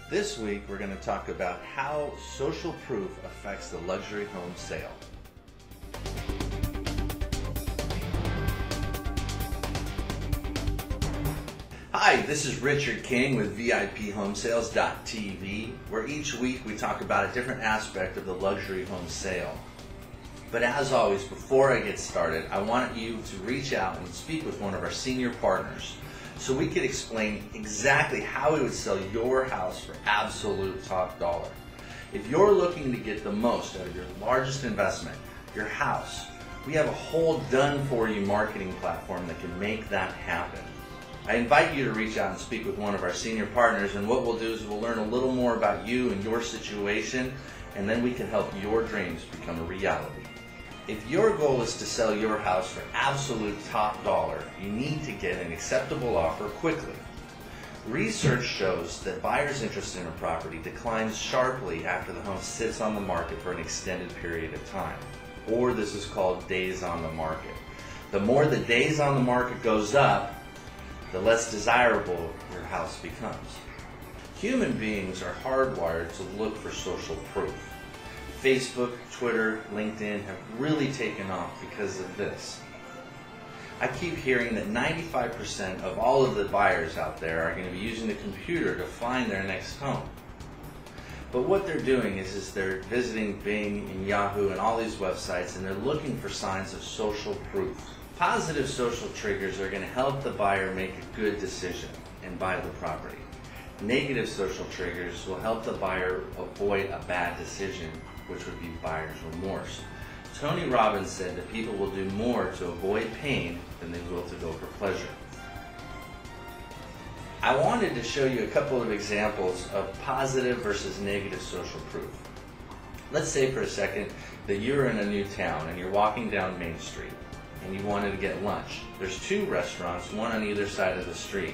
This week we're going to talk about how social proof affects the luxury home sale. Hi, this is Richard King with VIPHomesales.tv, where each week we talk about a different aspect of the luxury home sale. But as always, before I get started, I want you to reach out and speak with one of our senior partners so we could explain exactly how we would sell your house for absolute top dollar. If you're looking to get the most out of your largest investment, your house, we have a whole done-for-you marketing platform that can make that happen. I invite you to reach out and speak with one of our senior partners, and what we'll do is we'll learn a little more about you and your situation, and then we can help your dreams become a reality. If your goal is to sell your house for absolute top dollar, you need to get an acceptable offer quickly. Research shows that buyers' interest in a property declines sharply after the home sits on the market for an extended period of time, or this is called days on the market. The more the days on the market goes up, the less desirable your house becomes. Human beings are hardwired to look for social proof. Facebook, Twitter, LinkedIn have really taken off because of this. I keep hearing that 95% of all of the buyers out there are going to be using the computer to find their next home. But what they're doing is they're visiting Bing and Yahoo and all these websites, and they're looking for signs of social proof. Positive social triggers are going to help the buyer make a good decision and buy the property. Negative social triggers will help the buyer avoid a bad decision, which would be buyer's remorse. Tony Robbins said that people will do more to avoid pain than they will to go for pleasure. I wanted to show you a couple of examples of positive versus negative social proof. Let's say for a second that you're in a new town and you're walking down Main Street and you wanted to get lunch. There's two restaurants, one on either side of the street.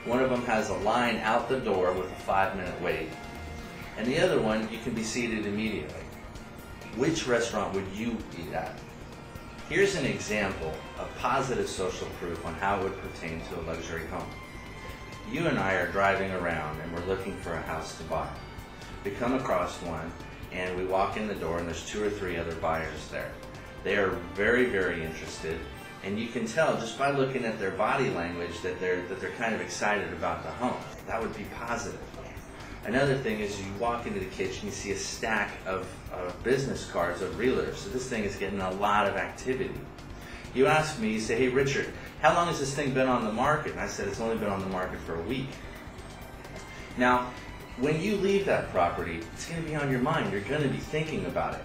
One of them has a line out the door with a 5-minute wait, and the other one you can be seated immediately. Which restaurant would you eat at? Here's an example of positive social proof on how it would pertain to a luxury home. You and I are driving around and we're looking for a house to buy. We come across one and we walk in the door and there's 2 or 3 other buyers there. They are very, very interested, and you can tell just by looking at their body language that they're kind of excited about the home. That would be positive. Another thing is you walk into the kitchen, you see a stack of business cards of realtors. So this thing is getting a lot of activity. You ask me, you say, "Hey Richard, how long has this thing been on the market?" And I said, "It's only been on the market for a week." Now, when you leave that property, it's going to be on your mind. You're going to be thinking about it.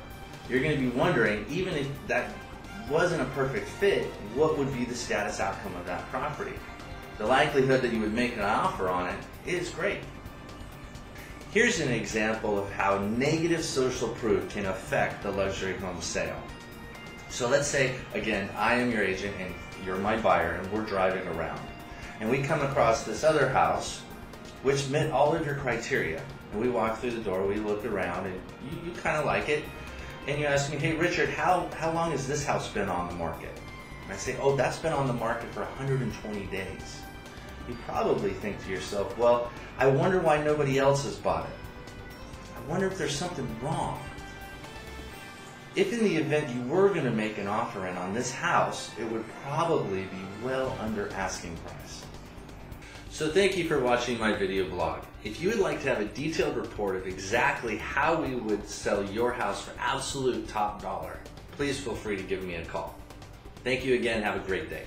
You're going to be wondering, even if that wasn't a perfect fit, what would be the status outcome of that property? The likelihood that you would make an offer on it is great. Here's an example of how negative social proof can affect the luxury home sale. So let's say, again, I am your agent and you're my buyer, and we're driving around. And we come across this other house which met all of your criteria. And we walk through the door, we look around, and you kind of like it. And you ask me, "Hey Richard, how long has this house been on the market?" And I say, "Oh, that's been on the market for 120 days. You probably think to yourself, "Well, I wonder why nobody else has bought it. I wonder if there's something wrong." If in the event you were going to make an offer in on this house, it would probably be well under asking price. So thank you for watching my video blog. If you would like to have a detailed report of exactly how we would sell your house for absolute top dollar, please feel free to give me a call. Thank you again. Have a great day.